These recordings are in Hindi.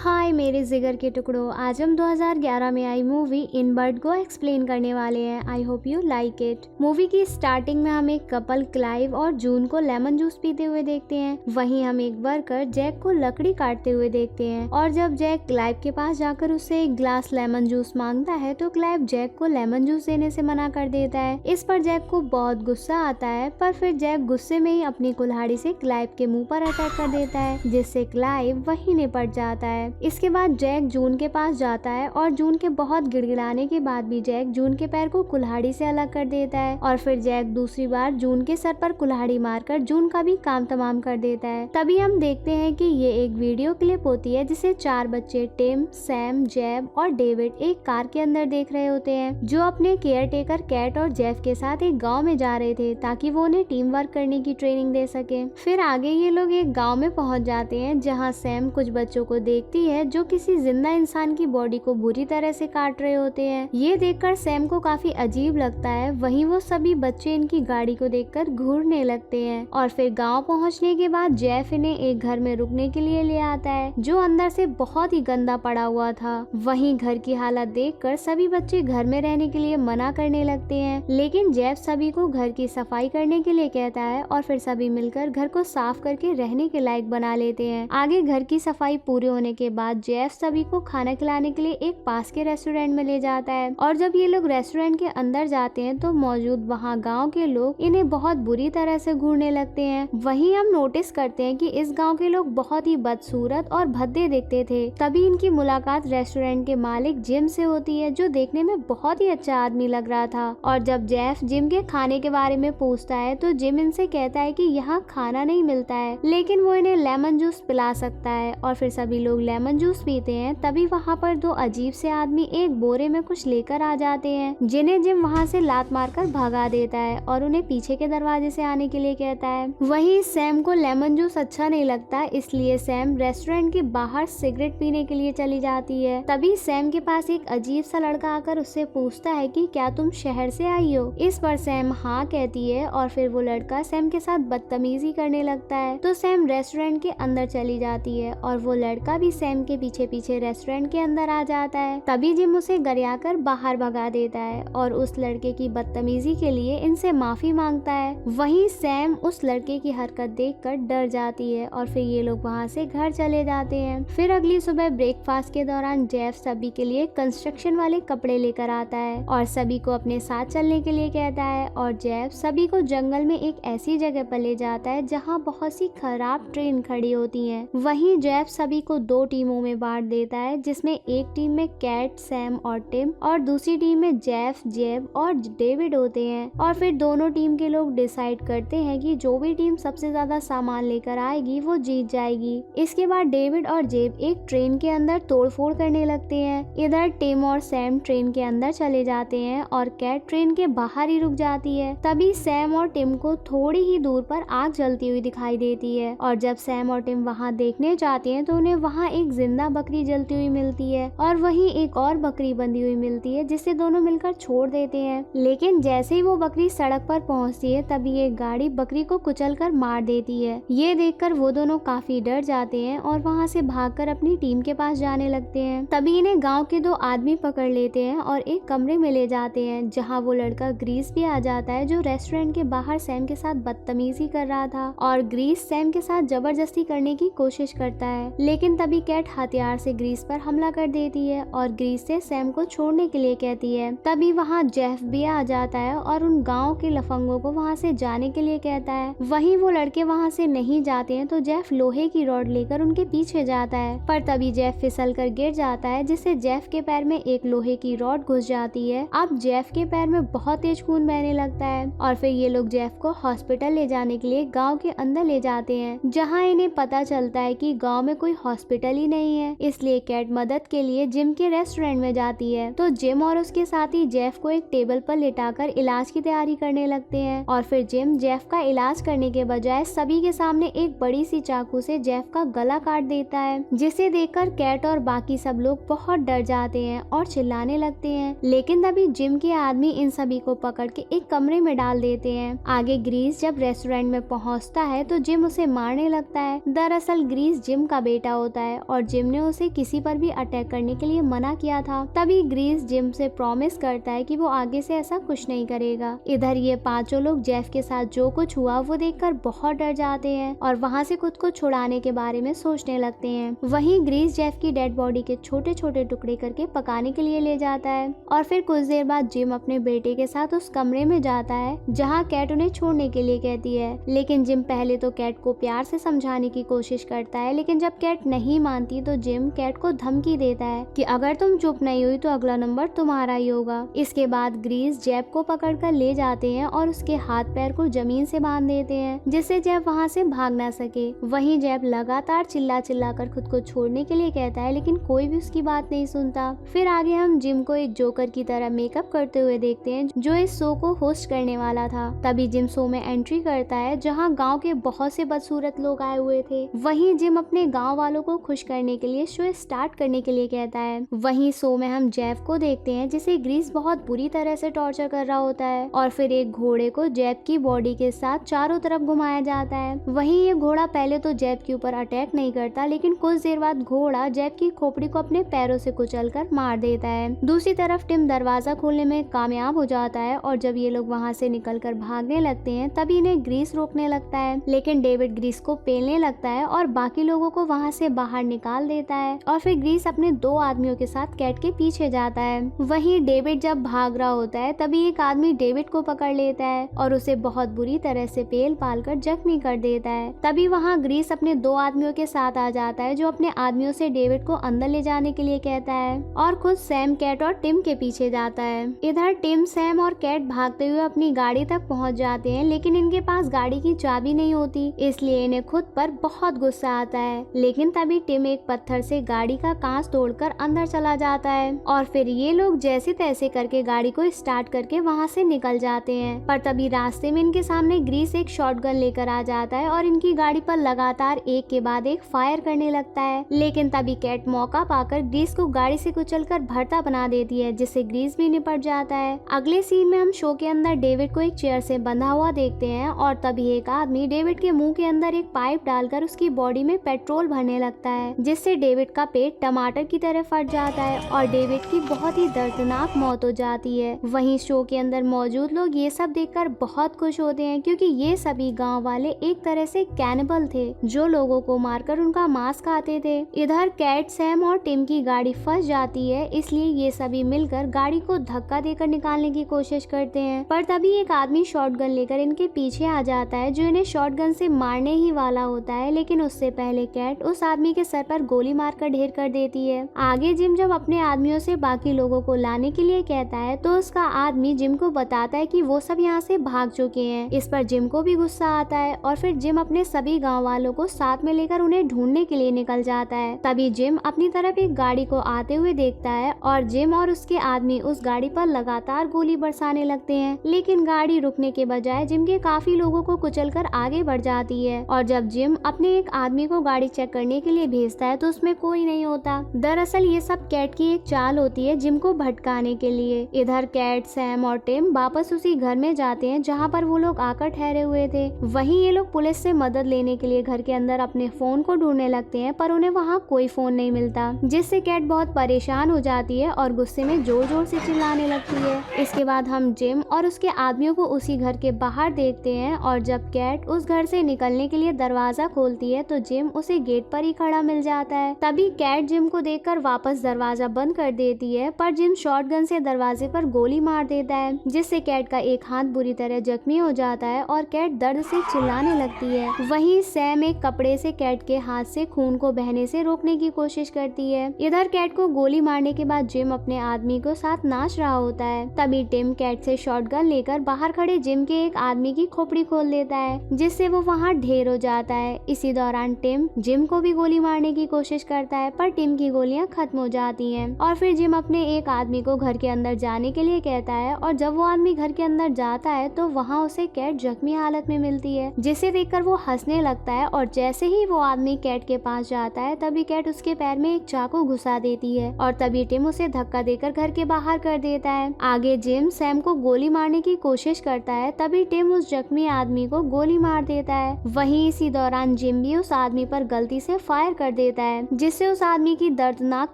हाय मेरे जिगर के टुकड़ों, आज हम 2011 में आई मूवी इन बर्ड को एक्सप्लेन करने वाले हैं। I hope you like it. Movie की स्टार्टिंग में हम एक कपल क्लाइव और जून को लेमन जूस पीते हुए देखते हैं। वहीं हम एक वर्कर जैक को लकड़ी काटते हुए देखते हैं और जब जैक क्लाइव के पास जाकर उससे एक ग्लास लेमन जूस मांगता है तो क्लाइव जैक को लेमन जूस देने से मना कर देता है। इस पर जैक को बहुत गुस्सा आता है, पर फिर जैक गुस्से में ही अपनी कुल्हाड़ी से क्लाइव के मुंह पर अटैक कर देता है, जिससे क्लाइव वहीं निपट जाता है। इसके बाद जैक जून के पास जाता है और जून के बहुत गिड़गिड़ाने के बाद भी जैक जून के पैर को कुल्हाड़ी से अलग कर देता है और फिर जैक दूसरी बार जून के सर पर कुल्हाड़ी मारकर जून का भी काम तमाम कर देता है। तभी हम देखते हैं कि ये एक वीडियो क्लिप होती है जिसे 4 बच्चे टिम, सैम, जेब और डेविड एक कार के अंदर देख रहे होते हैं, जो अपने केयर टेकर कैट और जेफ के साथ एक गाँव में जा रहे थे ताकि वो उन्हें टीम वर्क करने की ट्रेनिंग दे सके। फिर आगे ये लोग एक गाँव में पहुँच जाते हैं जहाँ सैम कुछ बच्चों को देखती है जो किसी जिंदा इंसान की बॉडी को बुरी तरह से काट रहे होते हैं। ये देखकर सैम को काफी अजीब लगता है। वहीं वो सभी बच्चे इनकी गाड़ी को देखकर घूरने लगते हैं और फिर गांव पहुंचने के बाद जेफ इन्हें एक घर में रुकने के लिए ले आता है जो अंदर से बहुत ही गंदा पड़ा हुआ था। वहीं घर की हालत देखकर सभी बच्चे घर में रहने के लिए मना करने लगते हैं, लेकिन जेफ सभी को घर की सफाई करने के लिए कहता है और फिर सभी मिलकर घर को साफ करके रहने के लायक बना लेते हैं। आगे घर की सफाई पूरी होने के बाद जेफ सभी को खाना खिलाने के लिए एक पास के रेस्टोरेंट में ले जाता है और जब ये लोग रेस्टोरेंट के अंदर जाते हैं तो मौजूद वहाँ गांव के लोग इन्हें बहुत बुरी तरह से घूरने लगते हैं। वहीं हम नोटिस करते हैं कि इस गांव के लोग बहुत ही बदसूरत और भद्दे दिखते थे। तभी इनकी मुलाकात रेस्टोरेंट के मालिक जिम से होती है, जो देखने में बहुत ही अच्छा आदमी लग रहा था। और जब जेफ जिम के खाने के बारे में पूछता है तो जिम इनसे कहता है कि यहाँ खाना नहीं मिलता है, लेकिन वो इन्हें लेमन जूस पिला सकता है और फिर सभी लोग लेमन जूस पीते हैं। तभी वहाँ पर 2 अजीब से आदमी एक बोरे में कुछ लेकर आ जाते हैं, जिन्हें जिम वहाँ से लात मारकर भगा देता है और उन्हें पीछे के दरवाजे से आने के लिए कहता है। वहीं सैम को लेमन जूस अच्छा नहीं लगता, इसलिए सैम रेस्टोरेंट के बाहर सिगरेट पीने के लिए चली जाती है। तभी सैम के पास एक अजीब सा लड़का आकर उससे पूछता है कि क्या तुम शहर से आई हो। इस पर सैम हाँ कहती है और फिर वो लड़का सैम के साथ बदतमीजी करने लगता है, तो सैम रेस्टोरेंट के अंदर चली जाती है और वो लड़का भी सैम के पीछे पीछे रेस्टोरेंट के अंदर आ जाता है। तभी जिम उसे गरियाकर बाहर भगा देता है और उस लड़के की बदतमीजी के लिए इनसे माफी मांगता है। वहीं सैम उस लड़के की हरकत देखकर डर जाती है और फिर ये लोग वहाँ से घर चले जाते हैं। फिर अगली सुबह ब्रेकफास्ट के दौरान जेफ सभी के लिए कंस्ट्रक्शन वाले कपड़े लेकर आता है और सभी को अपने साथ चलने के लिए कहता है और जेफ सभी को जंगल में एक ऐसी जगह पर ले जाता है जहाँ बहुत सी खराब ट्रेन खड़ी होती है। वहीं जेफ सभी को 2 टीमों में बांट देता है, जिसमें एक टीम में कैट, सैम और टिम और दूसरी टीम में जेफ, जेब और डेविड होते हैं। और फिर दोनों टीम के लोग डिसाइड करते हैं कि जो भी टीम सबसे ज्यादा सामान लेकर आएगी वो जीत जाएगी। इसके बाद डेविड और जेब एक ट्रेन के अंदर तोड़फोड़ करने लगते हैं। इधर टिम और सैम ट्रेन के अंदर चले जाते हैं और कैट ट्रेन के बाहर ही रुक जाती है। तभी सैम और टिम को थोड़ी ही दूर पर आग जलती हुई दिखाई देती है और जब सैम और टिम वहाँ देखने जाते हैं तो उन्हें वहाँ एक जिंदा बकरी जलती हुई मिलती है और वहीं एक और बकरी बंधी हुई मिलती है, जिसे दोनों मिलकर छोड़ देते हैं। लेकिन जैसे ही वो बकरी सड़क पर पहुँचती है तभी एक गाड़ी बकरी को कुचलकर मार देती है। ये देखकर वो दोनों काफी डर जाते हैं और वहाँ से भागकर अपनी टीम के पास जाने लगते हैं। तभी इन्हें गाँव के 2 आदमी पकड़ लेते हैं और एक कमरे में ले जाते हैं, जहाँ वो लड़का ग्रीस भी आ जाता है जो रेस्टोरेंट के बाहर सैम के साथ बदतमीजी कर रहा था और ग्रीस सैम के साथ जबरदस्ती करने की कोशिश करता है। लेकिन तभी कैट हथियार से ग्रीस पर हमला कर देती है और ग्रीस से सैम को छोड़ने के लिए कहती है। तभी वहाँ जेफ भी आ जाता है और उन गांव के लफंगों को वहाँ से जाने के लिए कहता है। वहीं वो लड़के वहाँ से नहीं जाते हैं तो जेफ लोहे की रॉड लेकर उनके पीछे जाता है, पर तभी जेफ फिसल कर गिर जाता है, जिससे जेफ के पैर में एक लोहे की रॉड घुस जाती है। अब जेफ के पैर में बहुत तेज खून बहने लगता है और फिर ये लोग जेफ को हॉस्पिटल ले जाने के लिए गाँव के अंदर ले जाते हैं, जहाँ इन्हें पता चलता है कि गांव में कोई हॉस्पिटल ही नहीं है। इसलिए कैट मदद के लिए जिम के रेस्टोरेंट में जाती है तो जिम और उसके साथी जेफ को एक टेबल पर लिटाकर इलाज की तैयारी करने लगते हैं और फिर जिम जेफ का इलाज करने के बजाय सभी के सामने एक बड़ी सी चाकू से जेफ का गला काट देता है, जिसे देखकर कैट और बाकी सब लोग बहुत डर जाते हैं और चिल्लाने लगते हैं। लेकिन तभी जिम के आदमी इन सभी को पकड़ के एक कमरे में डाल देते हैं। आगे ग्रीस जब रेस्टोरेंट में पहुंचता है तो जिम उसे मारने लगता है। दरअसल ग्रीस जिम का बेटा होता है और और जिम ने उसे किसी पर भी अटैक करने के लिए मना किया था। तभी ग्रीस जिम से प्रॉमिस करता है कि वो आगे से ऐसा कुछ नहीं करेगा। इधर ये पांचों लोग जेफ के साथ जो कुछ हुआ वो देखकर बहुत डर जाते हैं और वहाँ से खुद को छुड़ाने के बारे में सोचने लगते हैं। वहीं ग्रीस जेफ की डेड बॉडी के छोटे छोटे टुकड़े करके पकाने के लिए ले जाता है और फिर कुछ देर बाद जिम अपने बेटे के साथ उस कमरे में जाता है जहाँ कैट उन्हें छोड़ने के लिए कहती है। लेकिन जिम पहले तो कैट को प्यार से समझाने की कोशिश करता है, लेकिन जब कैट नहीं मानती तो जिम कैट को धमकी देता है कि अगर तुम चुप नहीं हुई तो अगला नंबर तुम्हारा ही होगा। इसके बाद ग्रीस जेफ को पकड़कर ले जाते हैं और उसके हाथ पैर को जमीन से बांध देते हैं जिससे जेफ वहाँ से भाग ना सके। वहीं जेफ लगातार चिल्ला चिल्ला कर खुद को छोड़ने के लिए कहता है, लेकिन कोई भी उसकी बात नहीं सुनता। फिर आगे हम जिम को एक जोकर की तरह मेकअप करते हुए देखते हैं जो इस शो को होस्ट करने वाला था। तभी जिम शो में एंट्री करता है जहाँ गांव के बहुत से बदसूरत लोग आए हुए थे। वहीं जिम अपने गांव वालों को खुश करने के लिए शो स्टार्ट करने के लिए कहता है। वहीं शो में हम जेफ को देखते हैं जिसे ग्रीस बहुत बुरी तरह से टॉर्चर कर रहा होता है और फिर एक घोड़े को जेफ की बॉडी के साथ चारों तरफ घुमाया जाता है। वहीं ये घोड़ा पहले तो जेफ के ऊपर अटैक नहीं करता, लेकिन कुछ देर बाद घोड़ा जेफ की खोपड़ी को अपने पैरों से कुचलकर मार देता है। दूसरी तरफ टिम दरवाजा खोलने में कामयाब हो जाता है और जब ये लोग वहाँ से निकलकर भागने लगते हैं तभी इन्हें ग्रीस रोकने लगता है, लेकिन डेविड ग्रीस को पेलने लगता है और बाकी लोगों को वहाँ से बाहर निकाल देता है और फिर ग्रीस अपने दो आदमियों के साथ कैट के पीछे जाता है। वहीं डेविड जब भाग रहा होता है तभी एक आदमी डेविड को पकड़ लेता है और उसे बहुत बुरी तरह से पेल पाल कर जख्मी कर देता है। तभी वहाँ ग्रीस अपने दो आदमियों के साथ आ जाता है जो अपने आदमियों से डेविड को अंदर ले जाने के लिए कहता है और खुद सैम, कैट और टिम के पीछे जाता है। इधर टिम, सैम और कैट भागते हुए अपनी गाड़ी तक पहुंच जाते हैं, लेकिन इनके पास गाड़ी की चाबी नहीं होती, इसलिए इन्हें खुद पर बहुत गुस्सा आता है। लेकिन तभी टिम एक पत्थर से गाड़ी का कांच तोड़कर अंदर चला जाता है और फिर ये लोग जैसे तैसे करके गाड़ी को स्टार्ट करके वहाँ से निकल जाते हैं। पर तभी रास्ते में इनके सामने ग्रीस एक शॉटगन लेकर आ जाता है और इनकी गाड़ी पर लगातार एक के बाद एक फायर करने लगता है। लेकिन तभी कैट मौका पाकर ग्रीस को गाड़ी से कुचलकर भरता बना देती है जिससे ग्रीस भी निपट जाता है। अगले सीन में हम शो के अंदर डेविड को एक चेयर से बंधा हुआ देखते हैं और तभी एक आदमी डेविड के मुंह के अंदर एक पाइप डालकर उसकी बॉडी में पेट्रोल भरने लगता है जिससे डेविड का पेट टमाटर की तरह फट जाता है और डेविड की बहुत ही दर्दनाक मौत हो जाती है। वहीं शो के अंदर मौजूद लोग ये सब देखकर बहुत खुश होते हैं क्योंकि ये सभी गांव वाले एक तरह से कैनिबल थे जो लोगों को मारकर उनका मांस खाते थे। इधर कैट, सैम और टिम की गाड़ी फंस जाती है, इसलिए ये सभी मिलकर गाड़ी को धक्का देकर निकालने की कोशिश करते हैं। पर तभी एक आदमी शॉटगन लेकर इनके पीछे आ जाता है जो इन्हें शॉटगन से मारने ही वाला होता है, लेकिन उससे पहले कैट उस आदमी के सर पर गोली मारकर ढेर कर देती है। आगे जिम जब अपने आदमियों से बाकी लोगों को लाने के लिए कहता है तो उसका आदमी जिम को बताता है कि वो सब यहाँ से भाग चुके हैं। इस पर जिम को भी गुस्सा आता है और फिर जिम अपने सभी गाँव वालों को साथ में लेकर उन्हें ढूंढने के लिए निकल जाता है। तभी जिम अपनी तरफ एक गाड़ी को आते हुए देखता है और जिम और उसके आदमी उस गाड़ी पर लगातार गोली बरसाने लगते हैं, लेकिन गाड़ी रुकने के बजाय जिम के काफी लोगों को कुचलकर आगे बढ़ जाती है। और जब जिम अपने एक आदमी को गाड़ी चेक करने के लिए भेजता है तो उसमें कोई नहीं होता। दरअसल ये सब कैट की एक चाल होती है जिम को भटकाने के लिए। इधर कैट, सैम और टिम वापस उसी घर में जाते हैं जहाँ पर वो लोग आकर ठहरे हुए थे। वहीं ये लोग पुलिस से मदद लेने के लिए घर के अंदर अपने फोन को ढूंढने लगते हैं, पर उन्हें वहाँ कोई फोन नहीं मिलता, जिससे कैट बहुत परेशान हो जाती है और गुस्से में जोर जोर से चिल्लाने लगती है। इसके बाद हम जिम और उसके आदमियों को उसी घर के बाहर देखते हैं और जब कैट उस घर से निकलने के लिए दरवाजा खोलती है तो जिम उसे गेट पर ही खड़ा मिल जाता है। तभी कैट जिम को देखकर वापस दरवाजा बंद कर देती है, पर जिम शॉटगन से दरवाजे पर गोली मार देता है जिससे कैट का एक हाथ बुरी तरह जख्मी हो जाता है और कैट दर्द से चिल्लाने लगती है। वहीं सैम एक कपड़े से कैट के हाथ से खून को बहने से रोकने की कोशिश करती है। इधर कैट को गोली मारने के बाद जिम अपने आदमी को साथ नाच रहा होता है। तभी टिम कैट से शॉटगन लेकर बाहर खड़े जिम के एक आदमी की खोपड़ी खोल देता है जिससे वो वहाँ ढेर हो जाता है। इसी दौरान टिम जिम को भी गोली मारने की कोशिश करता है, पर टिम की गोलियां खत्म हो जाती हैं और फिर जिम अपने एक आदमी को घर के अंदर जाने के लिए कहता है और जब वो आदमी घर के अंदर जाता है तो वहाँ उसे कैट जख्मी हालत में मिलती है, जिसे देखकर वो हंसने लगता है और जैसे ही वो आदमी कैट के पास जाता है तभी कैट उसके पैर में एक चाकू घुसा देती है और तभी टिम उसे धक्का देकर घर के बाहर कर देता है। आगे जिम सैम को गोली मारने की कोशिश करता है, तभी टिम उस जख्मी आदमी को गोली मार देता है। वहीं इसी दौरान जिम भी उस आदमी पर गलती से फायर कर देता है, जिससे उस आदमी की दर्दनाक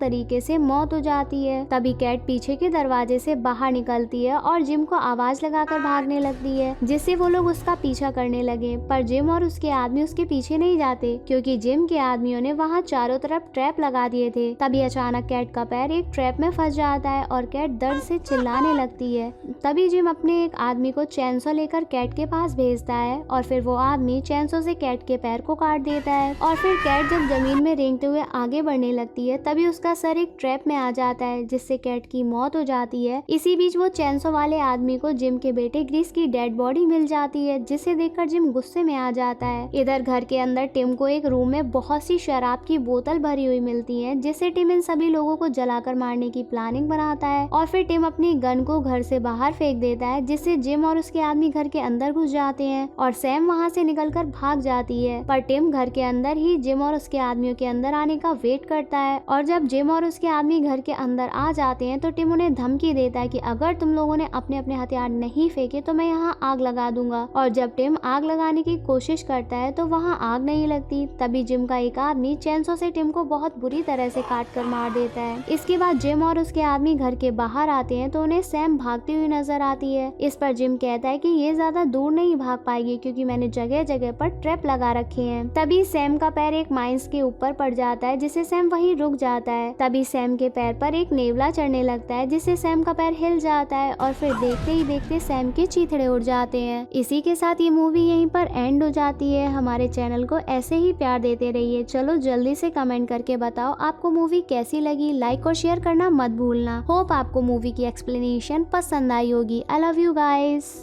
तरीके से मौत हो जाती है। तभी कैट पीछे के दरवाजे से बाहर निकलती है और जिम को आवाज लगाकर भागने लगती है, जिससे वो लोग उसका पीछा करने लगे। पर जिम और उसके आदमी उसके पीछे नहीं जाते, क्योंकि जिम के आदमियों ने वहाँ चारों तरफ ट्रैप लगा दिए थे। तभी अचानक कैट का पैर एक ट्रैप में फंस जाता है और कैट दर्द से चिल्लाने लगती है। तभी जिम अपने एक आदमी को चैनसो लेकर कैट के पास भेजता है और फिर वो आदमी चैनसो से कैट के पैर को काट देता है। और फिर कैट जब जमीन में रेंगते हुए आगे बढ़ने लगती है, तभी उसका सर एक ट्रैप में आ जाता है, जिससे कैट की मौत हो जाती है। इसी बीच वो चैनसो वाले आदमी को जिम के बेटे ग्रीस की डेड बॉडी मिल जाती है, जिसे देखकर जिम गुस्से में आ जाता है। इधर घर के अंदर टिम को एक रूम में बहुत सी शराब की बोतल भरी हुई मिलती है, जिससे टिम इन सभी लोगों को जलाकर मारने की प्लानिंग बनाता है। और फिर टिम अपनी गन को घर से बाहर फेंक देता है, जिससे जिम और उसके आदमी घर के अंदर घुस जाते हैं और सैम वहाँ से निकलकर भाग जाती है। पर टिम घर के अंदर ही जिम और उसके आदमियों के अंदर आने का वेट करता है। और जब जिम और उसके आदमी घर के अंदर आ जाते हैं तो टिम उन्हें धमकी देता है कि अगर तुम लोगों ने अपने अपने हथियार नहीं फेंके तो मैं यहाँ आग लगा दूंगा। और जब टिम आग लगाने की कोशिश करता है तो वहाँ आग नहीं लगती। तभी जिम का एक आदमी चैनसो से टिम को बहुत बुरी तरह से काट कर मार देता है। इसके बाद जिम और उसके आदमी घर के बाहर आते हैं तो उन्हें सैम भागती हुई नजर आती है। इस पर जिम कहता है कि ये ज्यादा दूर नहीं भाग पाएगी, क्योंकि मैंने जगह जगह पर ट्रैप लगा रखे हैं। तभी सैम का पैर एक माइंस के ऊपर पड़ जाता है, जिससे सैम वहीं रुक जाता है। तभी सैम के पैर पर एक नेवला चढ़ने लगता है, जिससे सैम का पैर हिल जाता है और फिर देखते ही देखते सैम के चीथड़े उड़ जाते हैं। इसी के साथ ये मूवी यहीं पर एंड हो जाती है। हमारे चैनल को ऐसे ही प्यार देते रहिए। चलो जल्दी से कमेंट करके बताओ आपको मूवी कैसी लगी। लाइक और शेयर करना मत भूलना। होप आपको मूवी की एक्सप्लेनेशन पसंद आई होगी। I love you guys.